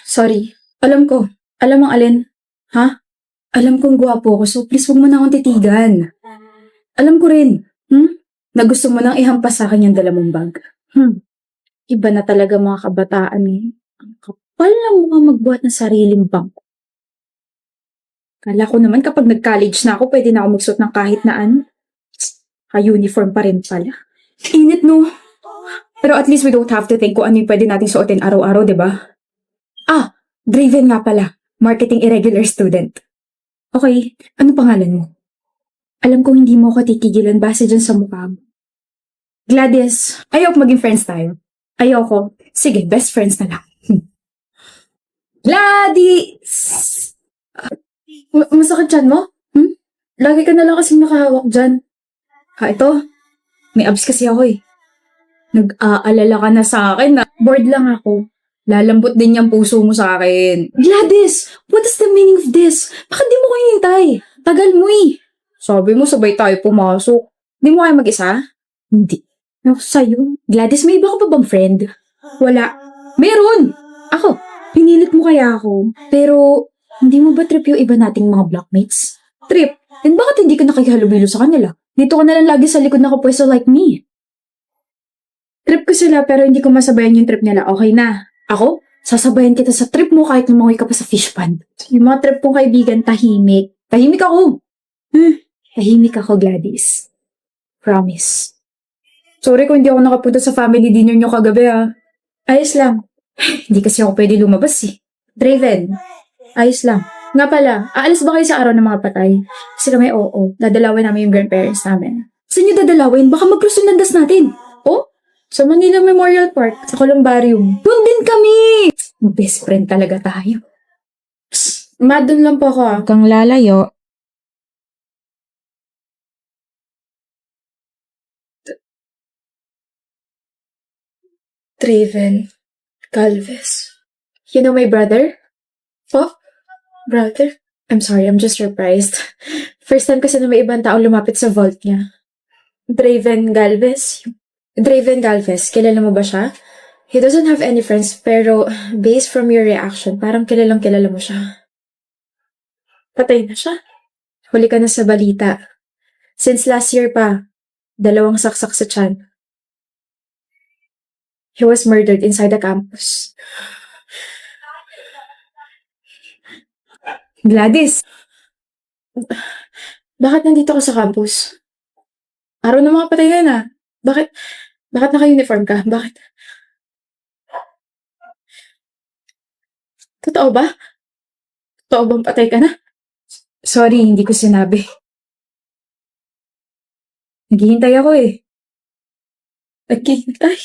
Sorry. Alam ko. Alam mo alin? Ha? Alam kong gwapo ko, so please huwag mo na akong titigan. Alam ko rin, na gusto mo nang ihampas sa akin yung dala mong bag. Iba na talaga mga kabataan eh. Ang kapal ng mga magbuhat ng sariling bag. Kala ko naman kapag nag-college na ako, pwede na ako magsuot ng kahit na ano. Ka-uniform pa rin pala. Init no? Pero at least we don't have to think kung ano yung pwede natin suotin araw-araw, di ba? Ah, Draven nga pala. Marketing irregular student. Okay, ano pangalan mo? Alam kong hindi mo ako titigilan base dyan sa mukha mo. Gladys, ayoko maging friends tayo. Ayoko. Sige, best friends na lang. Gladys! Masakit dyan mo? Lagi ka na lang kasing nakahawak dyan. Ito. May abs kasi ako eh. Nag-aalala ka na sa akin na bored lang ako. Lalambot din yung puso mo sa akin. Gladys! What is the meaning of this? Bakit di mo ko hintay? Tagal mo eh. Sabi mo sabay tayo pumasok. Di mo kayo mag-isa? Hindi. Ako sa'yo. Gladys, may iba ka pa bang friend? Wala. Meron! Ako. Pinilit mo kaya ako. Pero, hindi mo ba trip yung iba nating mga blockmates? Trip? Then bakit hindi ka nakikihalubilo sa kanila? Dito ka na lang lagi sa likod nakapwesto like me. Trip ko sila pero hindi ko masabayan yung trip nila. Okay na. Ako? Sasabayan kita sa trip mo kahit lumangoy ka pa sa fish pond. Yung mga trip kong kaibigan, tahimik. Tahimik ako. Tahimik ako, Gladys. Promise. Sorry kung hindi ako nakapunta sa family dinner nyo kagabi Ayos lang. Hindi kasi ako pwede lumabas eh. Draven. Ayos lang. Nga pala, aalis ba kayo sa araw ng mga patay? Kasi kami oo. Dadalawin namin yung grandparents namin. Saan nyo dadalawin? Baka magkrusunandas natin. Oh? Sa Manila Memorial Park, sa Columbarium. Doon din kami! Best friend talaga tayo. Psst, doon lang po ako Huwag kang lalayo. Draven Galvez. You know my brother? Oh? Brother? I'm sorry, I'm just surprised. First time kasi na may ibang tao lumapit sa vault niya. Draven Galvez? Draven Galvez, kilala mo ba siya? He doesn't have any friends, pero based from your reaction, parang kilalang kilala mo siya. Patay na siya. Huli ka na sa balita. Since last year pa, 2 saksak sa tiyan. He was murdered inside the campus. Gladys! Bakit nandito ka sa campus? Araw ng mga patay na. Bakit naka-uniform ka? Bakit? Totoo ba? Totoo bang patay ka na? Sorry, hindi ko sinabi. Naghihintay ako eh. Naghihintay?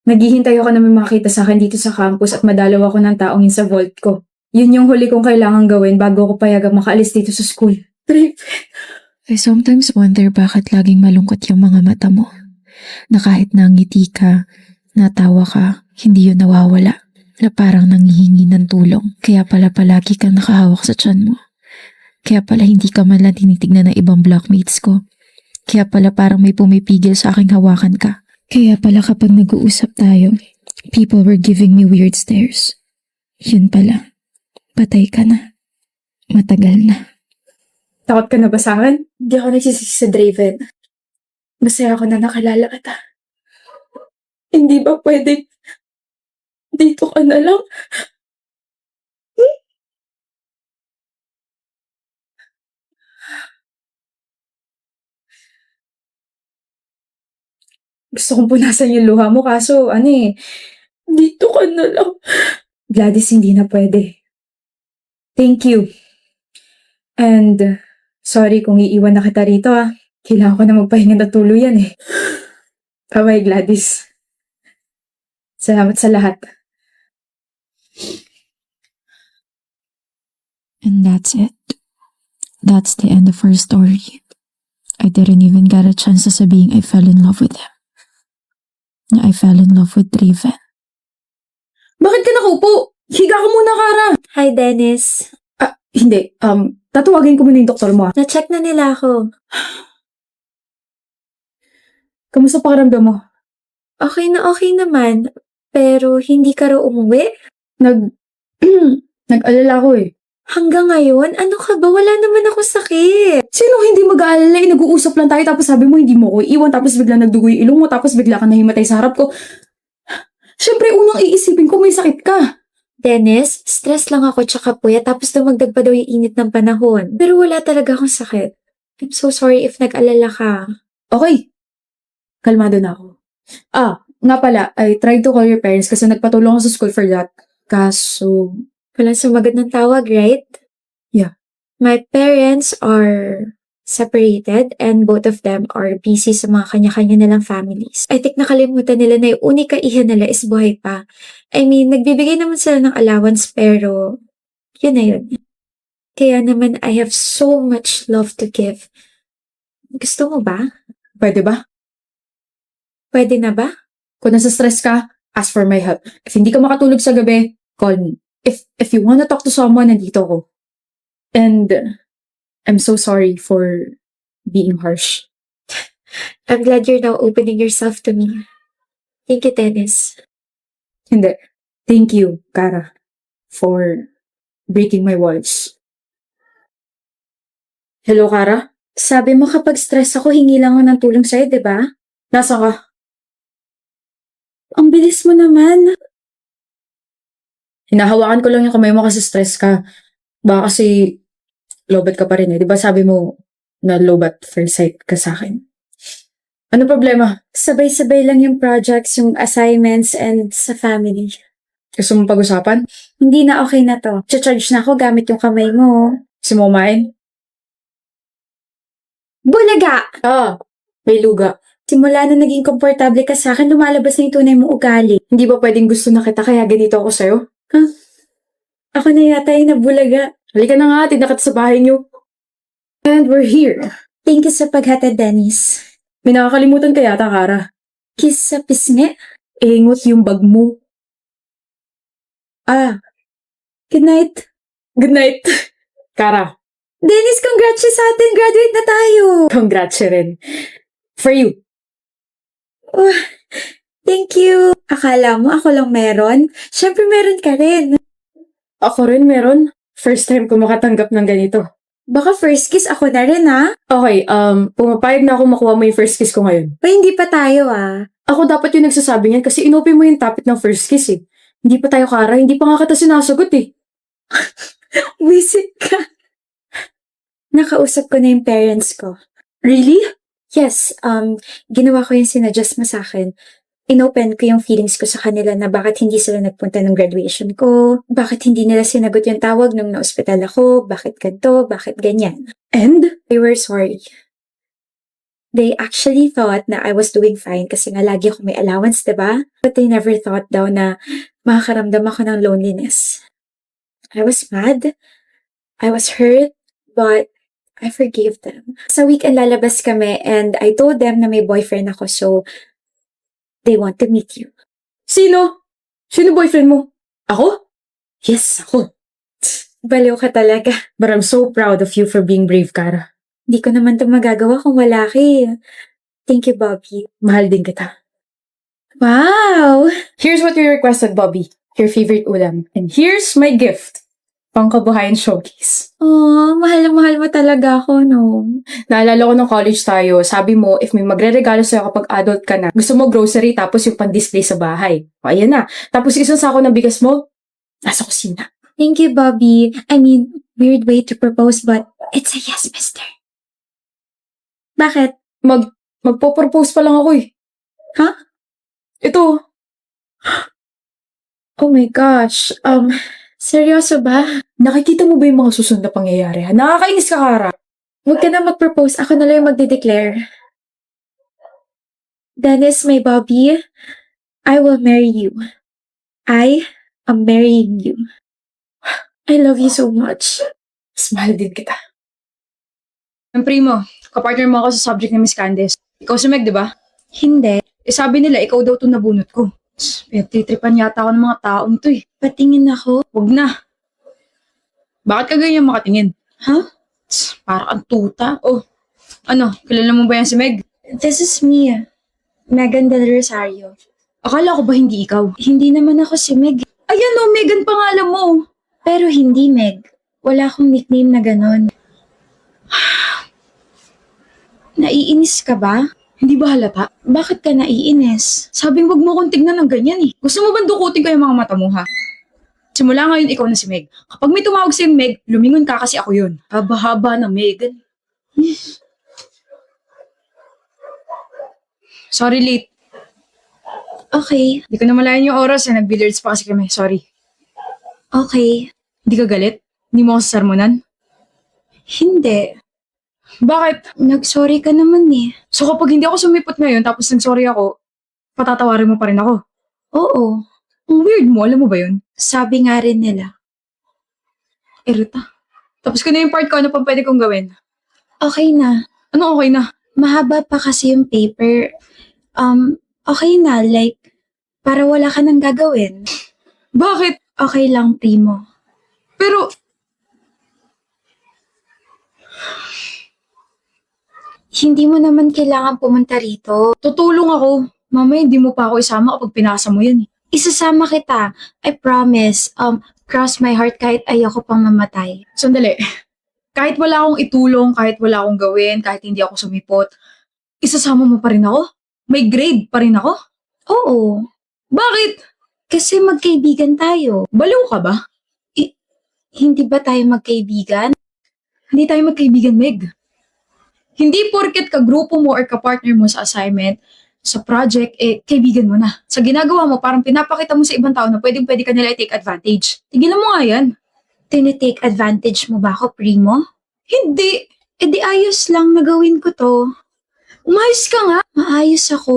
Naghihintay ako na may makita sa akin dito sa campus at madalaw ako ng taong yun sa vault ko. Yun yung huli kong kailangan gawin bago ako payagang makaalis dito sa school. Trip. I sometimes wonder bakit laging malungkot yung mga mata mo. Na kahit nangiti ka, natawa ka, hindi yun nawawala. Na parang nanghihingi ng tulong. Kaya pala palagi kang nakahawak sa tiyan mo. Kaya pala hindi ka man lang tinitignan ng ibang blockmates ko. Kaya pala parang may pumipigil sa aking hawakan ka. Kaya pala kapag nag-uusap tayo, people were giving me weird stares. Yun pala, patay ka na. Matagal na. Takot ka na ba sa akin? Hindi ako nagsisisi sa Draven. Masaya ako na nakalala kita. Hindi ba pwede dito ka na lang? Gusto kong punasan yung luha mo kaso dito ka na lang. Gladys, hindi na pwede. Thank you. And sorry kung iiwan na kita rito Kailangan ko na magpahinga na tuluyan eh. Bye-bye, Gladys. Salamat sa lahat. And that's it. That's the end of her story. I didn't even get a chance to sabihin I fell in love with him. I fell in love with Draven. Bakit ka nakaupo? Higa ka muna, Kara. Hi, Dennis. Hindi. Tatawagin ko muna yung doktor mo Na-check na nila ako. Kamusta pakiramdam mo? Okay na okay naman. Pero hindi ka raw umuwi? Nag-alala ko eh. Hanggang ngayon, ano ka ba? Wala naman ako sakit. Sino hindi mag-aalala eh? Nag-uusap lang tayo tapos sabi mo hindi mo ko iiwan tapos bigla nagdugo yung ilong mo tapos bigla ka nahimatay sa harap ko. Siyempre, unang iisipin ko may sakit ka. Dennis, stress lang ako tsaka puya tapos dumagdag pa daw yung init ng panahon. Pero wala talaga akong sakit. I'm so sorry if nag-alala ka. Okay. Kalmado na ako. Nga pala, I tried to call your parents kasi nagpatulong ako sa school for that. Kaso, Walang sumagot ng tawag, right? Yeah. My parents are separated and both of them are busy sa mga kanya-kanya nilang families. I think nakalimutan nila na yung unika iha nila is buhay pa. I mean, nagbibigay naman sila ng allowance pero yun na yun. Kaya naman I have so much love to give. Gusto mo ba? pwede ba? Pwede na ba? Kung nasa stress ka, ask for my help. If hindi ka makatulog sa gabi, call me. If you wanna talk to someone, nandito ko. And I'm so sorry for being harsh. I'm glad you're now opening yourself to me. Thank you, Dennis. Hindi. Thank you, Kara, for breaking my walls. Hello, Kara? Sabi mo kapag stress ako, hingi lang ako ng tulong sa'yo, di ba? Nasa ka? Ang bilis mo naman. Hinahawakan ko lang yung kamay mo kasi stress ka. Baka kasi lobat ka pa rin eh. Di ba sabi mo na lobat first sight ka sa akin? Ano problema? Sabay-sabay lang yung projects, yung assignments, and sa family. Gusto mo pag-usapan? Hindi na okay na to. Charge na ako gamit yung kamay mo. Gusto mo kumain? Bulaga! May luga. Simula na naging komportable ka sa akin, lumalabas na yung tunay mong ugali. Hindi ba pwedeng gusto na kita kaya ganito ako sa'yo? Ako na yata yung nabulaga. Halika na nga, tinda kita sa bahay niyo. And we're here. Thank you sa paghatid, Dennis. May nakakalimutan ka yata, Kara. Kiss sa pisngi. Ingot yung bag mo. Good night. Good night. Kara, Dennis, congrats sa atin. Graduate na tayo. congrats rin. For you. Thank you. Akala mo ako lang meron? Siyempre meron ka rin. Ako rin meron. First time ko makatanggap ng ganito. Baka first kiss ako na rin, ha? Okay, pumapayag na ako makuha mo yung first kiss ko ngayon. O hindi pa tayo, ah. Ako dapat yung nagsasabi niyan kasi inopen mo yung topic ng first kiss eh. Hindi pa tayo, Kara. Hindi pa nga kita sinasagot eh. Visit ka. Nakausap ko na yung parents ko. Really? Yes, ginawa ko yung sinadjust mo sa akin. Inopen ko yung feelings ko sa kanila na bakit hindi sila nagpunta ng graduation ko, bakit hindi nila sinagot yung tawag nung na-hospital ako, bakit ganito, bakit ganyan. And? They were sorry. They actually thought na I was doing fine kasi nga lagi ako may allowance, diba? But they never thought daw na makakaramdam ako ng loneliness. I was mad. I was hurt. But I forgave them. Sa weekend lalabas kami and I told them na may boyfriend ako so they want to meet you. Sino? Sino boyfriend mo? Ako? Yes, Ako. baliw ka talaga. But I'm so proud of you for being brave, Kara. Di ko naman ito magagawa kung wala ka eh. Thank you, Bobby. Mahal din kita. Wow! Here's what you requested, Bobby. Your favorite ulam. And here's my gift. Pangkabuhayan showcase. Oh, mahal na mahal mo talaga ako, no? Naalala ko nung college tayo, sabi mo, if may magre-regalo sa'yo kapag adult ka na, gusto mo grocery tapos yung pan-display sa bahay. O, ayan na. Tapos isang sako ng bigas mo, nasa kusina. Thank you, Bobby. I mean, weird way to propose but it's a yes, mister. Bakit? Magpo-propose pa lang ako eh. Ha? Ito. Oh my gosh. Seryoso ba? Nakikita mo ba yung mga susunod na pangyayari? Ha? Nakakainis ka, Kara. Huwag ka na mag-propose. Ako na lang yung magde-declare. Dennis, my Bobby, I will marry you. I am marrying you. I love you so much. Mas mahal din kita. Ang primo, kapartner mo ako sa subject ni Miss Candice. Ikaw si Meg, di ba? Hindi. Sabi nila, ikaw daw itong nabunot ko. Titripan yata ako ng mga taong to eh. Patingin ako. Huwag na. Bakit ka ganyan makatingin? Huh? Para kang tuta. Oh, ano, kilala mo ba yan si Meg? This is me. Megan Del Rosario. Akala ko ba hindi ikaw? Hindi naman ako si Meg. Ayan oh, Megan pangalan mo. Pero hindi, Meg. Wala akong nickname na ganon. Naiinis ka ba? Hindi ba halata? Bakit ka naiinis? Sabing wag mo akong tignan ng ganyan eh. Gusto mo ba dukutin ko yung mga mata mo ha? Simula ngayon ikaw na si Meg. Kapag may tumawag sa'yo Meg, lumingon ka kasi ako yun. Haba-haba na Megan. Sorry late. Okay, Hindi ko na malayan yung oras eh. Nag-billiards pa kasi kami. Sorry. okay. Hindi ka galit? Hindi mo ako sasarmonan? Hindi. Bakit? Nag-sorry ka naman eh. So kapag hindi ako sumipot ngayon tapos nag-sorry ako, patatawarin mo pa rin ako. Oo. Ang weird mo, alam mo ba yun? Sabi nga rin nila. Irita. Tapos ko na yung part ko, ano pang pwede kong gawin? Okay na. Ano okay na? Mahaba pa kasi yung paper. Okay na. Like, para wala ka nang gagawin. Bakit? Okay lang, Primo. Pero, Hindi mo naman kailangan pumunta rito. tutulong ako. Mamaya hindi mo pa ako isama kapag pinasa mo yan eh. Isasama kita. I promise. Cross my heart kahit ayoko pang mamatay. Sandali. Kahit wala akong itulong, kahit wala akong gawin, kahit hindi ako sumipot, isasama mo pa rin ako? May grade pa rin ako? Oo. Bakit? Kasi magkaibigan tayo. Baliw ka ba? Hindi ba tayo magkaibigan? Hindi tayo magkaibigan, Meg. Hindi porket ka-grupo mo or ka-partner mo sa assignment, sa project, kaibigan mo na. Sa ginagawa mo, parang pinapakita mo sa ibang tao na pwedeng-pwede ka nila i-take advantage. Tigilan mo nga yan. Tinitake advantage mo ba ako, Primo? Hindi. Di ayos lang na gawin ko to. Umayos ka nga. Maayos ako.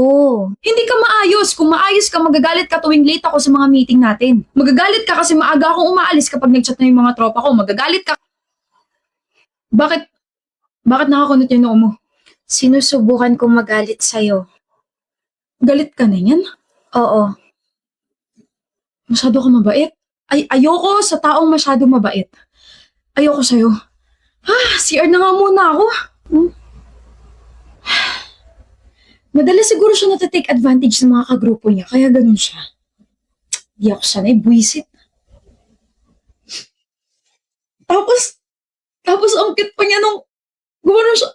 Hindi ka maayos. Kung maayos ka, magagalit ka tuwing late ako sa mga meeting natin. Magagalit ka kasi maaga akong umaalis kapag nag-chat na yung mga tropa ko. Magagalit ka. Bakit? Bakit nakakunot yung noo mo? Sinusubukan kong magalit sa'yo. Galit ka na yan? Oo. Masyado ka mabait. Ayoko sa taong masyado mabait. Ayoko sa'yo. CR na nga muna ako. Madalas siguro siya natatake advantage ng mga kagrupo niya, kaya ganun siya. Di ako sanay, buwisit. Tapos ang cute pa niya nung gumano siya.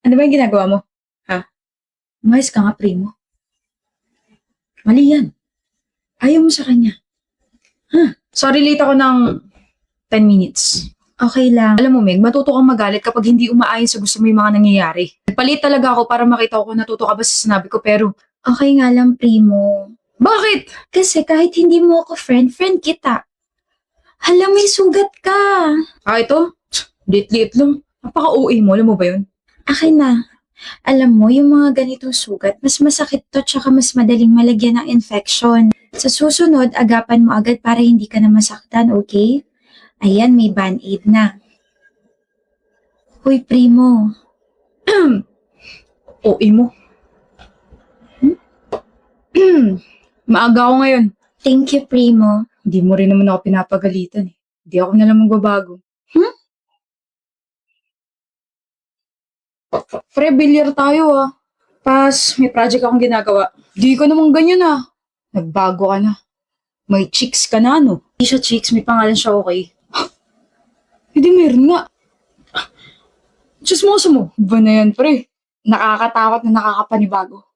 Ano ba yung ginagawa mo? Ha? Umayos ka nga, Primo. Mali yan. Ayaw mo sa kanya. Sorry, late ako ng 10 minutes. Okay lang. Alam mo, Meg, matuto kang magalit kapag hindi umaayon sa gusto mo yung mga nangyayari. Nagpalit talaga ako para makita ko kung natuto ka ba sa sinabi ko, pero Okay nga lang, Primo. bakit? Kasi kahit hindi mo ako friend kita. Hala, may sugat ka. Ito? Liit-liit lang. Napaka-OA mo, alam mo ba yun? Akin na. Alam mo, yung mga ganitong sugat, mas masakit to tsaka mas madaling malagyan ng infection. Sa susunod, agapan mo agad para hindi ka na masaktan, okay? Ayan, may band-aid na. Hoy, Primo. OA mo. Maaga ako ngayon. Thank you, Primo. Hindi mo rin naman ako pinapagalitan eh. Hindi ako na lang magbabago. Pre, bilyar tayo ah. Pas, may project akong ginagawa. Di ko naman ganyan ah. Nagbago ka na. May chicks ka na, no? Hindi siya chicks, may pangalan siya, okay? Hindi meron nga. Chismoso mo. Iba na yan, pre. Nakakatakot na nakakapanibago.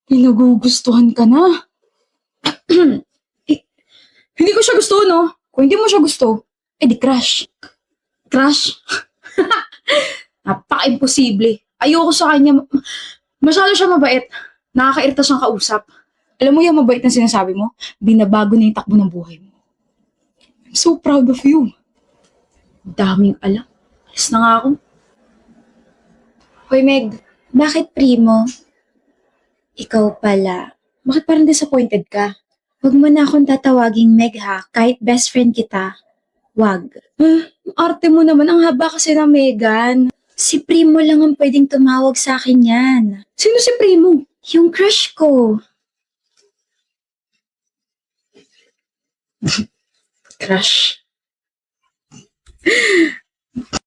Pinagugustuhan ka na. Hindi ko siya gusto, no? Kung hindi mo siya gusto, di crush. Crush? Napaka-imposible. Ayoko sa kanya. Masyado siya mabait. Nakakairita siyang kausap. Alam mo yung mabait na sinasabi mo? Binabago na yung takbo ng buhay mo. I'm so proud of you. Daming alam. Alis na nga ako. Hoy, Meg. Bakit, Primo? Ikaw pala. Bakit parang disappointed ka? Huwag mo na akong tatawaging Meg ha. Kahit best friend kita. Wag. Arte mo naman. Ang haba kasi na Megan. Si Primo lang ang pwedeng tumawag sa akin yan. Sino si Primo? Yung crush ko. Crush.